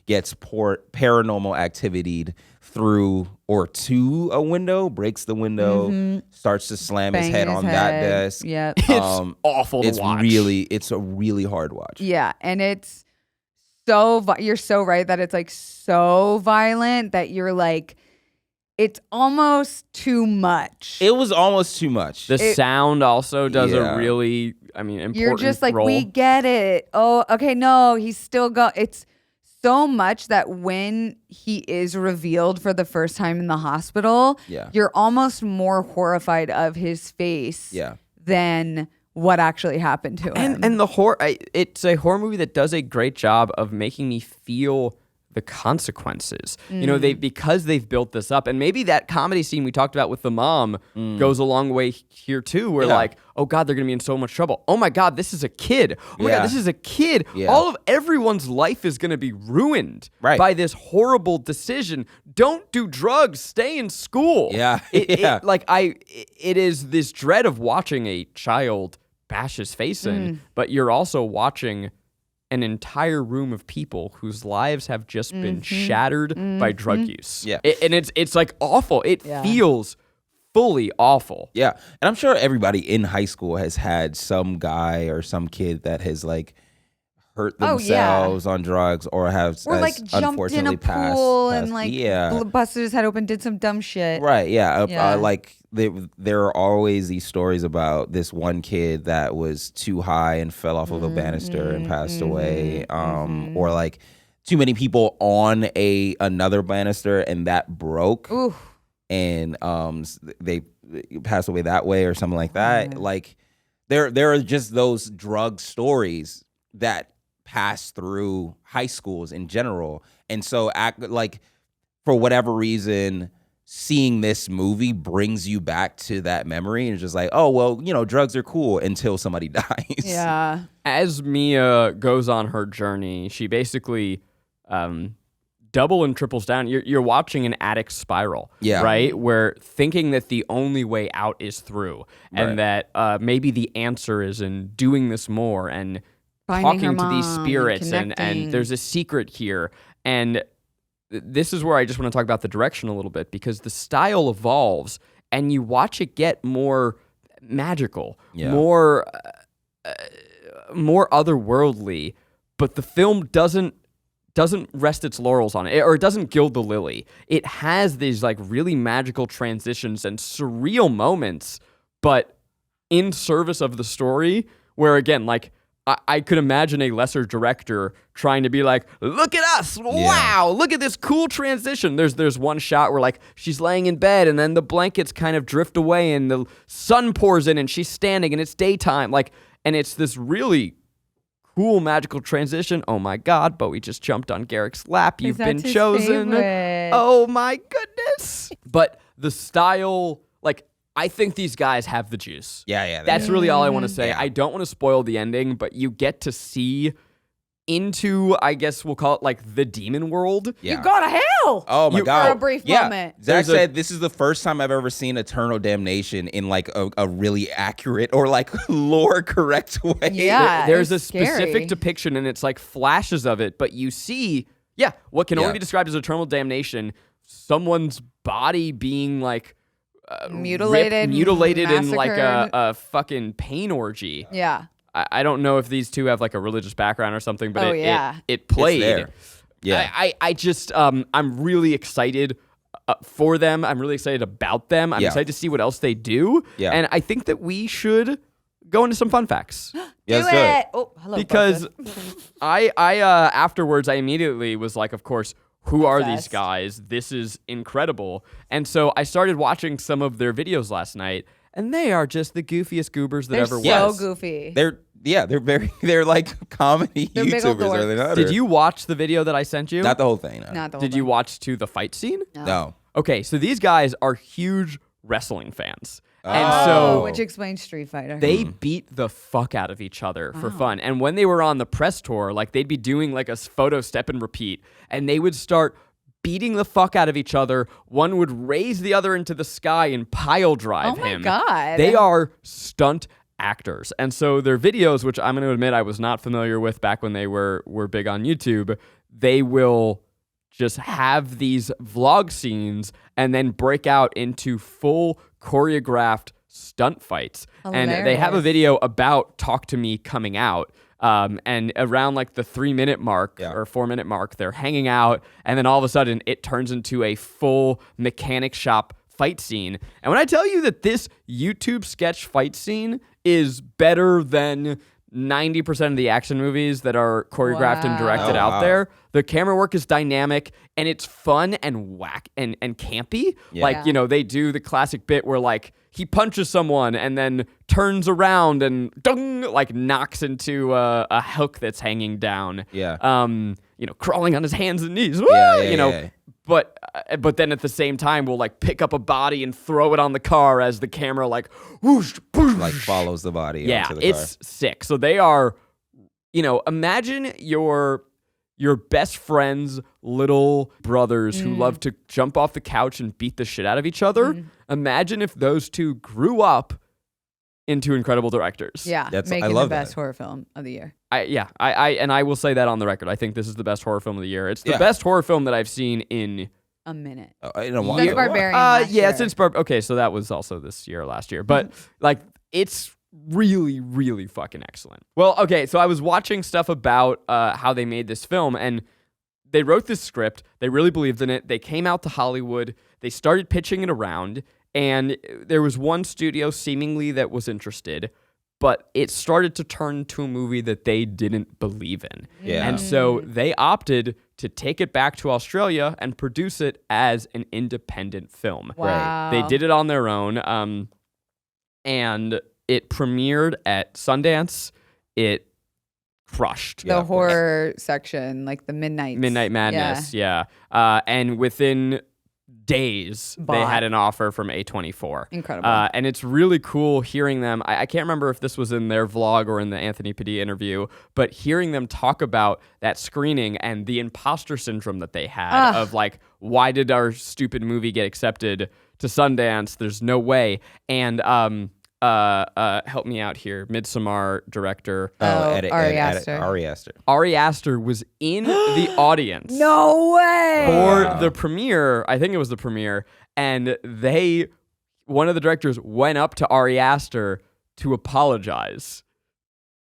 gets paranormal activity through or to a window, breaks the window, starts to slam his head on that desk. Yeah, It's awful to watch. It's a really hard watch. Yeah, and it's so you're so right that it's like so violent that you're like, it's almost too much. It was almost too much. The sound also does a really, important You're just like, role. we get it. Oh, okay, no, he's still it's so much that when he is revealed for the first time in the hospital, you're almost more horrified of his face than what actually happened to him. And the horror, it's a horror movie that does a great job of making me feel the consequences. You know, because they've built this up, and maybe that comedy scene we talked about with the mom goes a long way here too, where like, oh God, they're gonna be in so much trouble. Oh my God, this is a kid. Oh my God, this is a kid. All of everyone's life is gonna be ruined by this horrible decision. Don't do drugs. Stay in school. It is this dread of watching a child bash his face in, but you're also watching an entire room of people whose lives have just been shattered by drug use. Yeah. And it's like awful. It feels fully awful. Yeah. And I'm sure everybody in high school has had some guy or some kid that has like hurt themselves on drugs or has like jumped in a pool and like busted his head open, did some dumb shit. Right. Yeah. Like there are always these stories about this one kid that was too high and fell off of a banister and passed away. Or like too many people on another banister and that broke. Ooh. And they passed away that way or something like that. Like there are just those drug stories that pass through high schools in general. And so like for whatever reason, seeing this movie brings you back to that memory and it's just like, oh, well, you know, drugs are cool until somebody dies. Yeah. As Mia goes on her journey, she basically double and triples down. You're watching an addict spiral, right? Where thinking that the only way out is through, and that maybe the answer is in doing this more and talking to these spirits, and there's a secret here. And this is where I just want to talk about the direction a little bit, because the style evolves and you watch it get more magical, more otherworldly, but the film doesn't rest its laurels on it, or it doesn't gild the lily. It has these like really magical transitions and surreal moments, but in service of the story, where again, like I could imagine a lesser director trying to be like, look at us, wow, look at this cool transition. There's one shot where like she's laying in bed and then the blankets kind of drift away and the sun pours in and she's standing and it's daytime, like, and it's this really cool magical transition. Oh my God, but we just jumped on Garrick's lap. You've been chosen. Favorite. Oh my goodness. But the style, like, I think these guys have the juice. Yeah. That's really all I want to say. Yeah. I don't want to spoil the ending, but you get to see into, I guess we'll call it like the demon world. Yeah. You go to hell. Oh my God. For a brief moment. Zach said this is the first time I've ever seen Eternal Damnation in like a really accurate or like lore correct way. Yeah. There's a specific depiction and it's like flashes of it, but you see, what can only be described as Eternal Damnation, someone's body being like mutilated in like a fucking pain orgy. Yeah. I don't know if these two have like a religious background or something, but it played. It's there. Yeah. I just I'm really excited for them. I'm really excited about them. I'm excited to see what else they do. Yeah. And I think that we should go into some fun facts. Do it. Oh, hello. Because I afterwards I immediately was like, of course, who are these guys? This is incredible. And so I started watching some of their videos last night, and they are just the goofiest goobers that ever was. They're so goofy. They're like comedy YouTubers, are they not? Did you watch the video that I sent you? Not the whole thing, no. Not the whole Did thing. you watch to the fight scene? No. Okay, so these guys are huge wrestling fans. And so which explains Street Fighter. They beat the fuck out of each other for fun. And when they were on the press tour, like they'd be doing like a photo step and repeat, and they would start beating the fuck out of each other. One would raise the other into the sky and pile drive him. Oh my God. They are stunt actors. And so their videos, which I'm going to admit I was not familiar with back when they were big on YouTube, they will just have these vlog scenes and then break out into full choreographed stunt fights. Hilarious. And they have a video about Talk to Me coming out. And around like the 3-minute mark or 4-minute mark, they're hanging out. And then all of a sudden it turns into a full mechanic shop fight scene. And when I tell you that this YouTube sketch fight scene is better than 90% of the action movies that are choreographed and directed out there, the camera work is dynamic and it's fun and whack and campy. Like, you know, they do the classic bit where like he punches someone and then turns around and dung, like knocks into a hook that's hanging down. You know, crawling on his hands and knees. You know. But then at the same time, we'll like pick up a body and throw it on the car as the camera like whoosh, whoosh. Like follows the body onto the car. It's sick. So they are, you know, imagine your best friend's little brothers who love to jump off the couch and beat the shit out of each other. Imagine if those two grew up into incredible directors. Yeah, making the best horror film of the year. I will say that on the record. I think this is the best horror film of the year. It's the best horror film that I've seen in a minute. In a while. Since Barbarian. Since okay, so that was also this year, last year. But like, it's really, really fucking excellent. Well, okay, so I was watching stuff about how they made this film, and they wrote this script. They really believed in it. They came out to Hollywood. They started pitching it around, and there was one studio seemingly that was interested, but it started to turn to a movie that they didn't believe in. Yeah. And so they opted to take it back to Australia and produce it as an independent film. Wow. They did it on their own, and it premiered at Sundance. It crushed the horror section, like the Midnight Madness. Yeah. And within days, they had an offer from A24. Incredible. And it's really cool hearing them. I can't remember if this was in their vlog or in the Anthony Padilla interview, but hearing them talk about that screening and the imposter syndrome that they had of like, why did our stupid movie get accepted to Sundance? There's no way. And help me out here. Midsommar director. Ari Aster. Ari Aster was in the audience. No way. For the premiere, I think it was the premiere, and one of the directors went up to Ari Aster to apologize.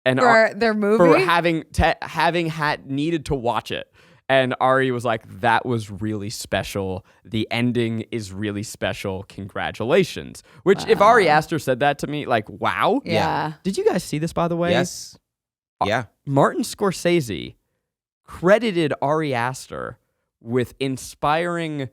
And for their movie? For having needed to watch it. And Ari was like, that was really special. The ending is really special. Congratulations. Which, if Ari Aster said that to me, like, wow. Yeah. Did you guys see this, by the way? Yes. Yeah. Martin Scorsese credited Ari Aster with inspiring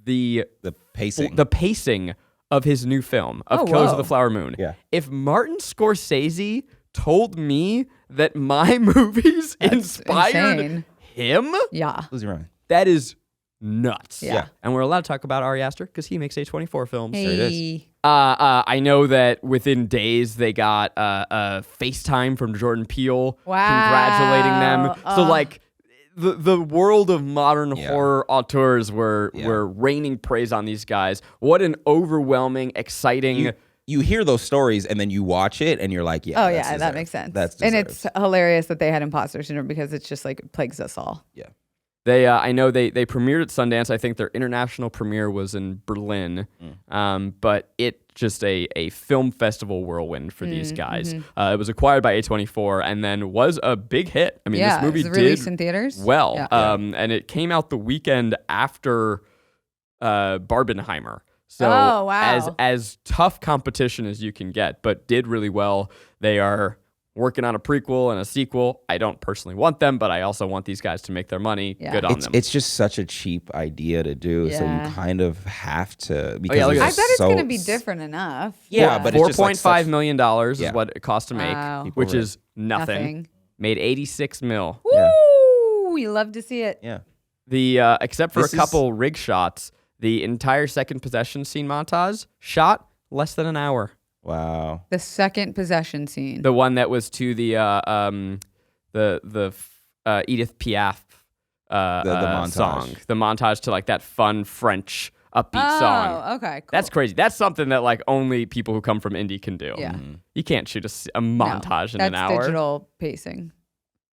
the pacing of his new film, of Killers of the Flower Moon. Yeah. If Martin Scorsese told me that my movies inspired him? Yeah. Lose your mind. That is nuts. Yeah. And we're allowed to talk about Ari Aster because he makes A24 films. Hey. There it is. I know that within days they got FaceTime from Jordan Peele congratulating them. So like the world of modern horror auteurs were raining praise on these guys. What an overwhelming, exciting... You hear those stories and then you watch it and you're like, that makes sense. And it's hilarious that they had imposter syndrome because it's just like it plagues us all. Yeah. They, I know they premiered at Sundance. I think their international premiere was in Berlin. But it just a film festival whirlwind for these guys. It was acquired by A24 and then was a big hit. I mean, this movie did released in theaters. Well. Yeah. And it came out the weekend after Barbenheimer. So as tough competition as you can get, but did really well. They are working on a prequel and a sequel. I don't personally want them, but I also want these guys to make their money. Yeah. Good on them. It's just such a cheap idea to do, so you kind of have to. Because I bet it's going to be different enough. Yeah, but it's just $4.5 million is what it cost to make, which is nothing. Made $86 million. Woo! We love to see it. Yeah. The except for a couple rig shots. The entire second possession scene montage shot less than an hour. Wow. The second possession scene. The one that was to the Edith Piaf the montage song. The montage to like that fun French upbeat song. Oh, okay, cool. That's crazy. That's something that like only people who come from indie can do. Yeah. You can't shoot a montage in an hour. That's digital pacing.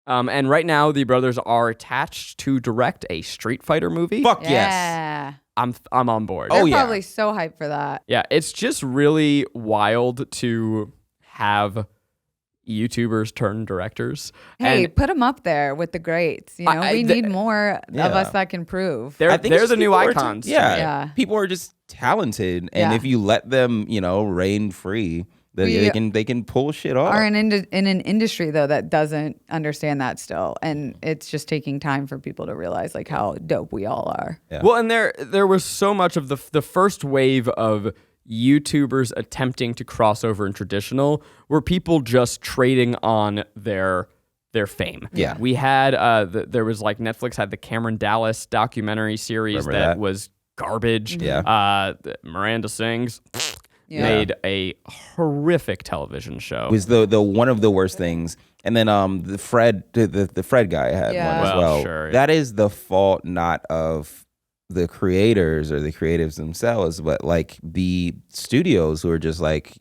And right now the brothers are attached to direct a Street Fighter movie. Fuck yes. I'm on board. They're probably so hyped for that. Yeah, it's just really wild to have YouTubers turn directors. Hey, and put them up there with the greats. You know, we need more of us that can prove. They're the new icons. Yeah. People are just talented, and if you let them, reign free, they can pull shit off. Are in an industry though that doesn't understand that still, and it's just taking time for people to realize like how dope we all are. Yeah. Well, and there was so much of the first wave of YouTubers attempting to cross over in traditional were people just trading on their fame. Yeah, we had there was like Netflix had the Cameron Dallas documentary series that was garbage. Yeah, Miranda Sings. Made a horrific television show. It was the one of the worst things. And then the Fred guy had one as well. Sure. That is the fault not of the creators or the creatives themselves, but like the studios who are just like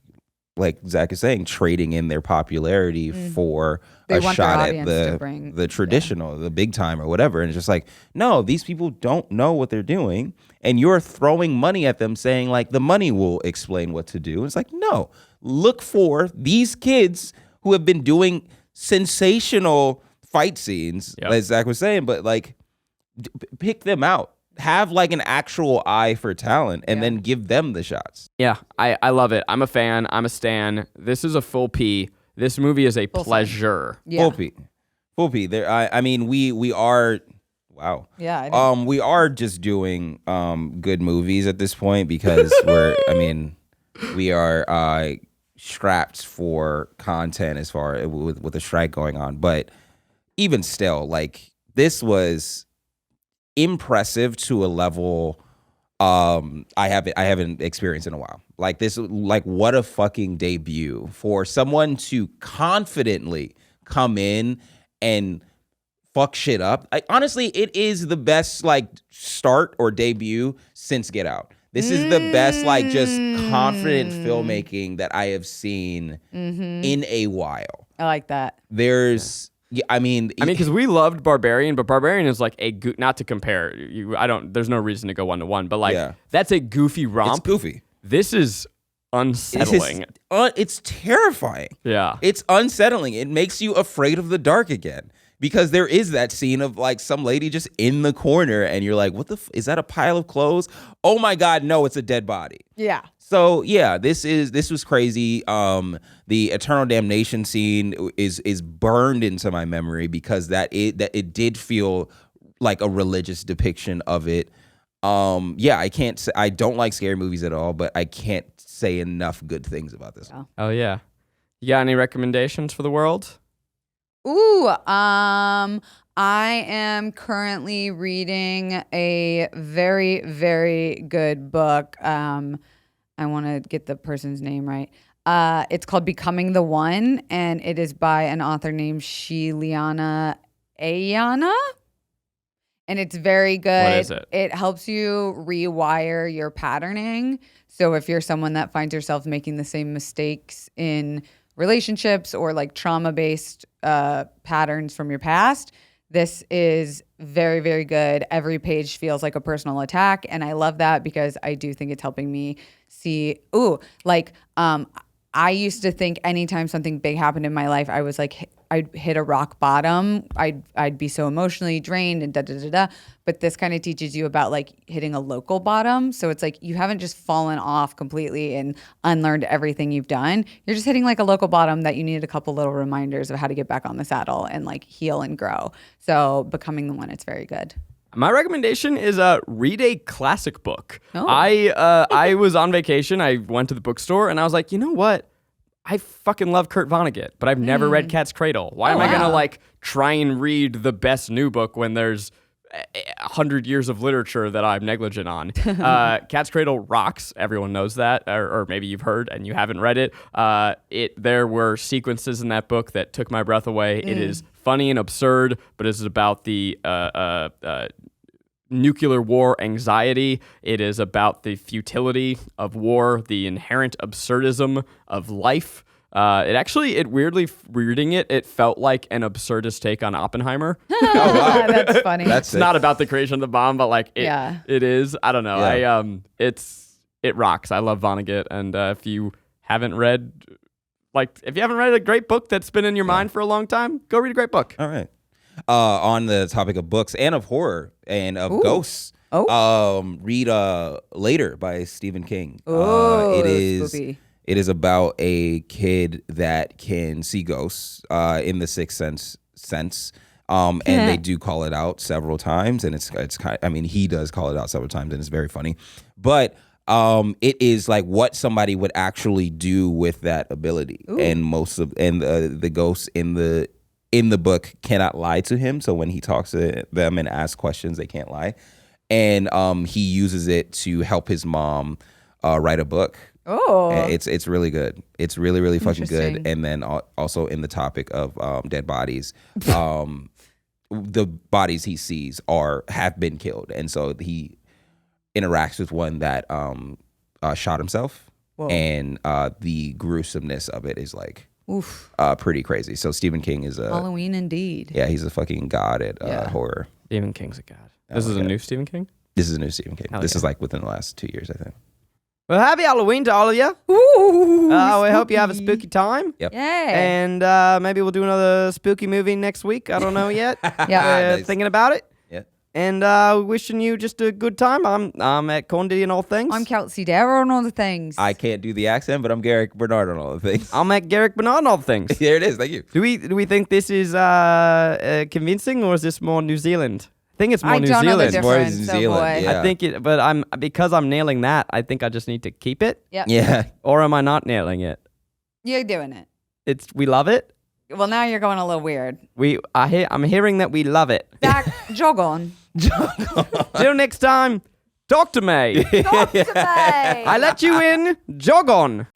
Zach is saying, trading in their popularity for a shot at the traditional, the big time or whatever. And it's just like, no, these people don't know what they're doing. And you're throwing money at them saying like the money will explain what to do. It's like, no, look for these kids who have been doing sensational fight scenes, like Zach was saying, but like pick them out. Have like an actual eye for talent and then give them the shots. Yeah, I love it. I'm a fan. I'm a stan. This is a full P. This movie is a pleasure. Yeah. Full P. There. I mean, we are. Wow. Yeah. We are just doing good movies at this point because we are strapped for content as far with the strike going on. But even still, like, this was impressive to a level I haven't experienced in a while. Like, this, like, what a fucking debut for someone to confidently come in and fuck shit up. Honestly, it is the best, like, start or debut since Get Out. This is the best, like, just confident filmmaking that I have seen in a while. I like that. There's, I mean, because we loved Barbarian, but Barbarian is like not to compare. There's no reason to go 1-to-1, but like that's a goofy romp. It's goofy. This is unsettling. It's terrifying. Yeah, it's unsettling. It makes you afraid of the dark again. Because there is that scene of, like, some lady just in the corner, and you're like, what is that a pile of clothes? Oh my God, no, it's a dead body. Yeah. So yeah, this was crazy. The Eternal Damnation scene is burned into my memory because it did feel like a religious depiction of it. I don't like scary movies at all, but I can't say enough good things about this. Oh yeah. You got any recommendations for the world? Ooh, I am currently reading a very, very good book. I want to get the person's name right. It's called Becoming the One, and it is by an author named Shiliana Ayana. And it's very good. What is it? It helps you rewire your patterning. So if you're someone that finds yourself making the same mistakes in relationships or like trauma-based patterns from your past, this is very, very good. Every page feels like a personal attack, and I love that because I do think it's helping me see, I used to think anytime something big happened in my life, I was like, I'd hit a rock bottom. I'd be so emotionally drained and da-da-da-da. But this kind of teaches you about, like, hitting a local bottom. So it's like you haven't just fallen off completely and unlearned everything you've done. You're just hitting, like, a local bottom that you need a couple little reminders of how to get back on the saddle and, like, heal and grow. So Becoming the One, it's very good. My recommendation is read a classic book. Oh. I was on vacation. I went to the bookstore and I was like, you know what? I fucking love Kurt Vonnegut, but I've never read Cat's Cradle. Why am I gonna like try and read the best new book when there's 100 years of literature that I'm negligent on? Cat's Cradle rocks. Everyone knows that, or maybe you've heard and you haven't read it. There were sequences in that book that took my breath away. It is funny and absurd, but it's about the nuclear war anxiety. It is about the futility of war, the inherent absurdism of life. It weirdly reading it felt like an absurdist take on Oppenheimer. Oh, wow. That's funny. It's not about the creation of the bomb, but like it is. I don't know. Yeah. It rocks. I love Vonnegut, and if you haven't read a great book that's been in your mind for a long time, go read a great book. All right. On the topic of books and of horror and of ghosts, read Later by Stephen King. It is about a kid that can see ghosts in the Sixth Sense. And they do call it out several times, and it's kind of, I mean, he does call it out several times, and it's very funny. But it is like what somebody would actually do with that ability. Ooh. And the ghosts in the book cannot lie to him. So when he talks to them and asks questions, they can't lie. And he uses it to help his mom write a book. Oh, it's really good. It's really, really fucking good. And then also in the topic of dead bodies, the bodies he sees have been killed. And so he interacts with one that shot himself. Whoa. And the gruesomeness of it is like, oof. Pretty crazy. So Stephen King is Halloween indeed. Yeah, he's a fucking god at horror. Stephen King's a god. This is a new Stephen King? This is a new Stephen King. This is like within the last 2 years, I think. Well, happy Halloween to all of you. Ooh, we hope you have a spooky time. Yep. Yay. And maybe we'll do another spooky movie next week. I don't know yet. Nice. Thinking about it. Yeah. And wishing you just a good time. I'm at Condi and all things. I'm Kelsey Darragh on all the things. I can't do the accent, but I'm Garrick Bernard on all the things. I'm at Garrick Bernard on all the things. There it is. Thank you. Do we think this is convincing, or is this more New Zealand? I think it's more New Zealand. I don't know the difference. It's more New Zealand. Yeah. I think it, but because I'm nailing that, I think I just need to keep it. Yep. Yeah. Or am I not nailing it? You're doing it. We love it. Well, now you're going a little weird. I'm hearing that we love it. Zach, jog on. Till next time, talk to me. Talk to me. I let you in. Jog on.